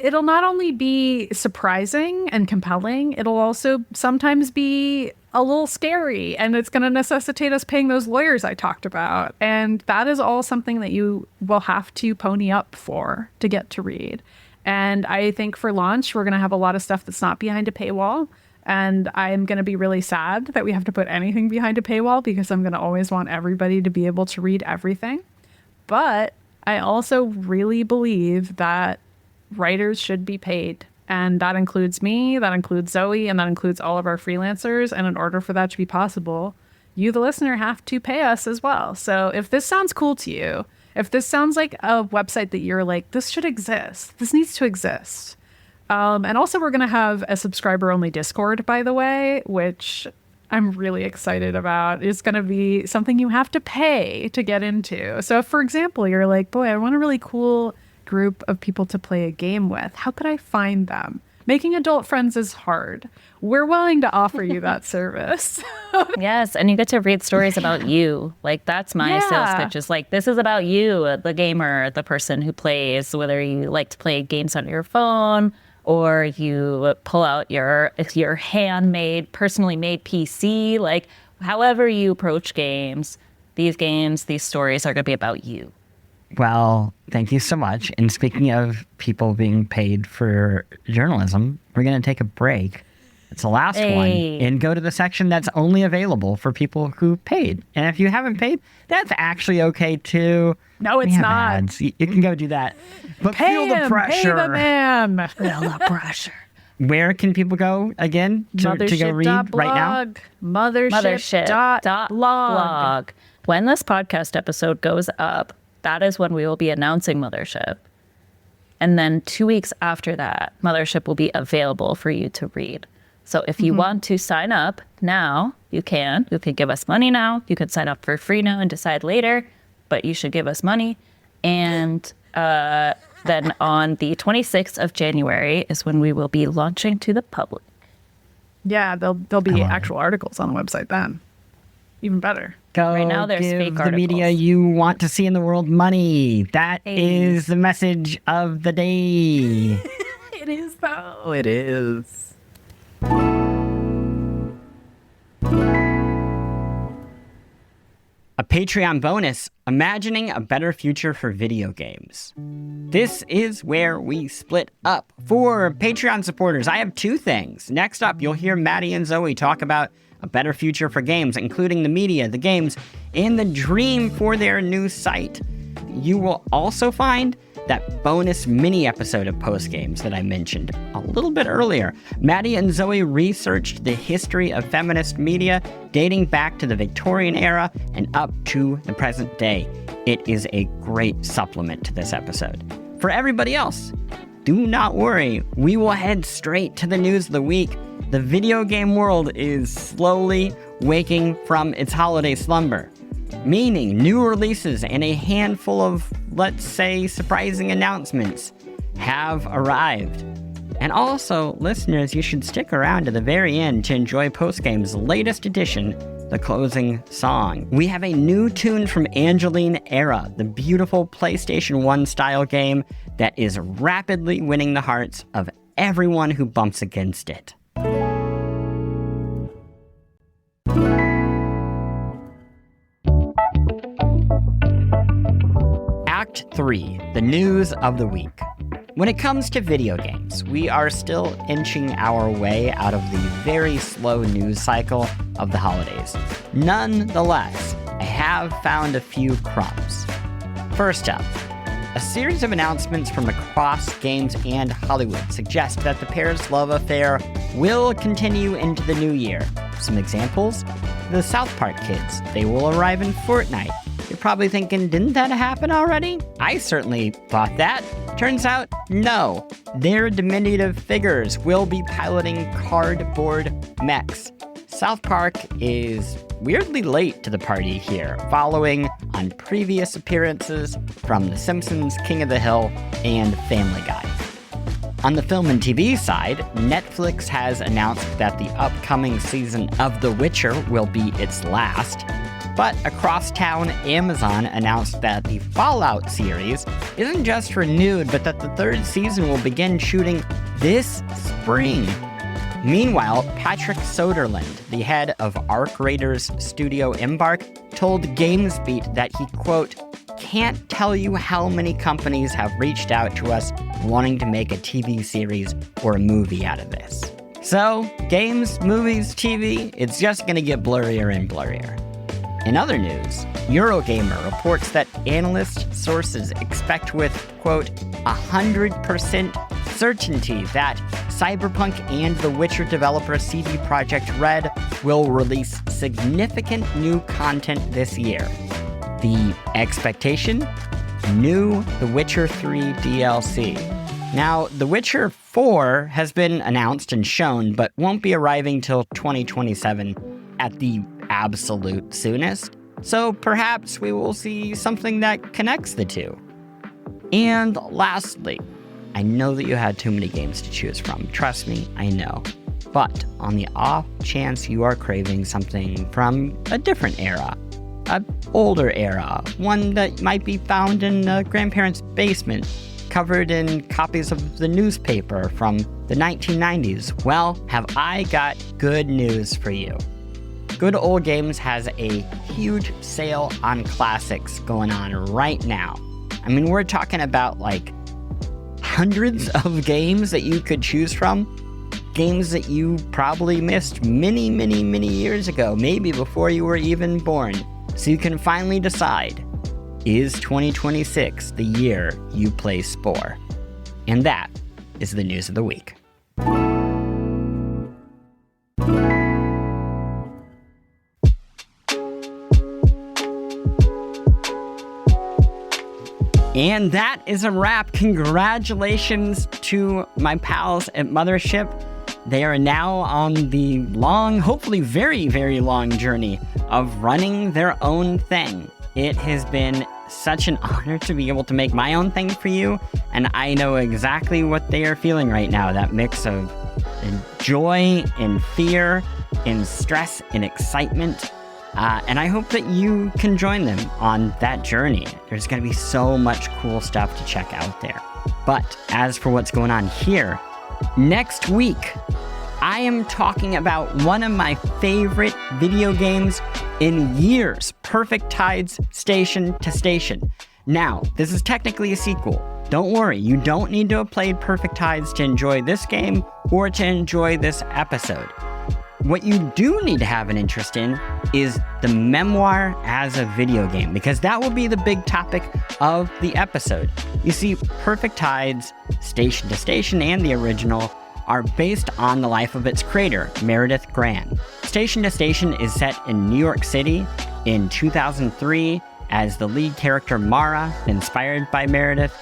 it'll not only be surprising and compelling, it'll also sometimes be a little scary, and it's going to necessitate us paying those lawyers I talked about. And that is all something that you will have to pony up for to get to read. And I think for launch, we're going to have a lot of stuff that's not behind a paywall. And I'm going to be really sad that we have to put anything behind a paywall, because I'm going to always want everybody to be able to read everything. But I also really believe that writers should be paid. And that includes me, that includes Zoe, and that includes all of our freelancers. And in order for that to be possible, you, the listener, have to pay us as well. So if this sounds cool to you, if this sounds like a website that you're like, this should exist, this needs to exist. And also we're going to have a subscriber-only Discord, by the way, which I'm really excited about. It's going to be something you have to pay to get into. So if, for example, you're like, boy, I want a really cool group of people to play a game with. How could I find them? Making adult friends is hard. We're willing to offer you that service. Yes, and you get to read stories about you. Like, that's my sales pitch, is like, this is about you, the gamer, the person who plays, whether you like to play games on your phone or you pull out your handmade, personally made PC. Like, however you approach games, these stories are going to be about you. Well, thank you so much. And speaking of people being paid for journalism, we're going to take a break. It's the last one. And go to the section that's only available for people who paid. And if you haven't paid, that's actually okay too. No, it's not. Ads. You can go do that. But feel the pressure. Pay the man. Feel the pressure. Where can people go again to go read right now? Mothership.blog. When this podcast episode goes up, that is when we will be announcing Mothership. And then 2 weeks after that, Mothership will be available for you to read. So if you want to sign up now, you can. You can give us money now. You can sign up for free now and decide later, but you should give us money. And then on the 26th of January is when we will be launching to the public. Yeah, there'll be actual articles on the website then. Even better. Go right now there's give fake the articles. media you want to see in the world money. That is the message of the day. It is, though. It is. A Patreon bonus, imagining a better future for video games. This is where we split up. For Patreon supporters, I have two things. Next up, you'll hear Maddy and Zoe talk about a better future for games, including the media, the games, and the dream for their new site. You will also find that bonus mini episode of Post Games that I mentioned a little bit earlier. Maddy and Zoe researched the history of feminist media dating back to the Victorian era and up to the present day. It is a great supplement to this episode. For everybody else, do not worry. We will head straight to the news of the week. The video game world is slowly waking from its holiday slumber, meaning new releases and a handful of, let's say, surprising announcements have arrived. And also, listeners, you should stick around to the very end to enjoy Postgame's latest edition, the closing song. We have a new tune from Angeline Era, the beautiful PlayStation 1 style game that is rapidly winning the hearts of everyone who bumps against it. Act 3, the news of the week. When it comes to video games, we are still inching our way out of the very slow news cycle of the holidays. Nonetheless, I have found a few crumbs. First up, a series of announcements from across games and Hollywood suggest that the pair's love affair will continue into the new year. Some examples: the South Park kids. They will arrive in Fortnite. You're probably thinking, didn't that happen already? I certainly thought that. Turns out, no. Their diminutive figures will be piloting cardboard mechs. South Park is weirdly late to the party here, following on previous appearances from The Simpsons, King of the Hill, and Family Guy. On the film and TV side, Netflix has announced that the upcoming season of The Witcher will be its last. But across town, Amazon announced that the Fallout series isn't just renewed, but that the third season will begin shooting this spring. Meanwhile, Patrick Soderlund, the head of Arc Raiders studio Embark, told GamesBeat that he, quote, can't tell you how many companies have reached out to us wanting to make a TV series or a movie out of this. So, games, movies, TV, it's just gonna get blurrier and blurrier. In other news, Eurogamer reports that analyst sources expect with, quote, 100% certainty that Cyberpunk and The Witcher developer CD Projekt Red will release significant new content this year. The expectation? New The Witcher 3 DLC. Now, The Witcher 4 has been announced and shown, but won't be arriving till 2027 at the absolute soonest. So perhaps we will see something that connects the two. And lastly, I know that you had too many games to choose from. Trust me, I know. But on the off chance you are craving something from a different era, an older era, one that might be found in a grandparent's basement, covered in copies of the newspaper from the 1990s, well, have I got good news for you. Good Old Games has a huge sale on classics going on right now. I mean, we're talking about like hundreds of games that you could choose from. games that you probably missed many, many, many years ago, maybe before you were even born, so you can finally decide, is 2026 the year you play Spore? And that is the news of the week. And that is a wrap. Congratulations to my pals at Mothership. They are now on the long, hopefully very, very long journey of running their own thing. It has been such an honor to be able to make my own thing for you, and I know exactly what they are feeling right now. That mix of joy and fear and stress and excitement. And I hope that you can join them on that journey. There's going to be so much cool stuff to check out there. But as for what's going on here, next week, I am talking about one of my favorite video games in years, Perfect Tides Station to Station. Now, this is technically a sequel. Don't worry, you don't need to have played Perfect Tides to enjoy this game or to enjoy this episode. What you do need to have an interest in is the memoir as a video game, because that will be the big topic of the episode. You see, Perfect Tides, Station to Station, and the original are based on the life of its creator, Meredith Gran. Station to Station is set in New York City in 2003 as the lead character Mara, inspired by Meredith,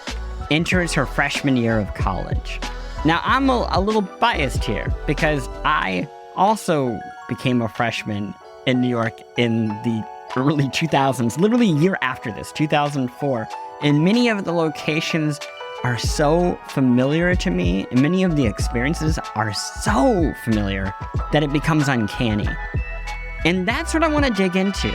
enters her freshman year of college. Now, I'm a little biased here because I also became a freshman in New York in the early 2000s, literally a year after this, 2004. And many of the locations are so familiar to me, and many of the experiences are so familiar that it becomes uncanny. And that's what I want to dig into.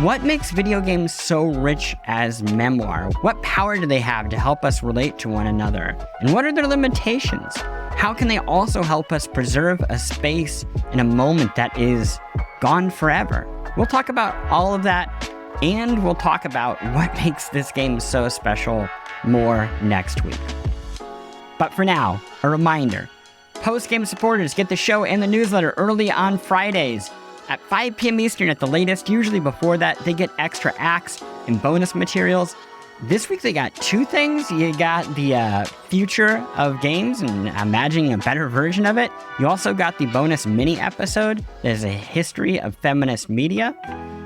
What makes video games so rich as memoir? What power do they have to help us relate to one another? And what are their limitations? How can they also help us preserve a space and a moment that is gone forever? We'll talk about all of that, and we'll talk about what makes this game so special more next week. But for now, a reminder, post-game supporters get the show and the newsletter early on Fridays at 5 p.m. Eastern at the latest. Usually before that, they get extra acts and bonus materials. This week they got two things. You got the future of games and imagining a better version of it. You also got the bonus mini episode that is a history of feminist media.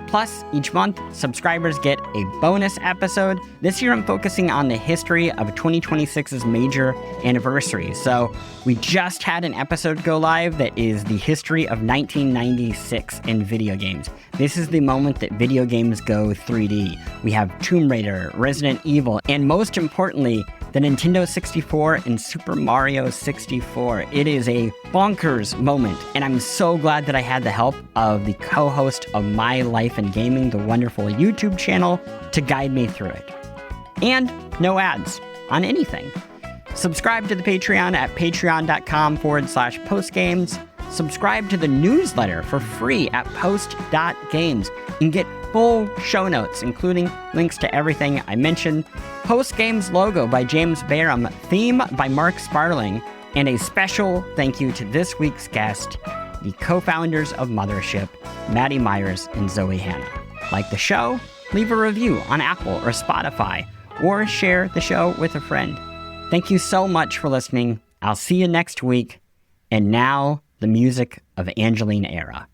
Plus, each month, subscribers get a bonus episode. This year, I'm focusing on the history of 2026's major anniversary. So, we just had an episode go live that is the history of 1996 in video games. This is the moment that video games go 3D. We have Tomb Raider, Resident Evil, and most importantly, the Nintendo 64 and Super Mario 64. It is a bonkers moment, and I'm so glad that I had the help of the co-host of My Life in Gaming, the wonderful YouTube channel, to guide me through it. And no ads on anything. Subscribe to the Patreon at patreon.com/postgames. Subscribe to the newsletter for free at post.games and get full show notes, including links to everything I mentioned. Post Games logo by James Barham, theme by Mark Sparling, and a special thank you to this week's guest, the co-founders of Mothership, Maddy Myers and Zoe Hanna. Like the show? Leave a review on Apple or Spotify, or share the show with a friend. Thank you so much for listening. I'll see you next week. And now, the music of Angeline Era.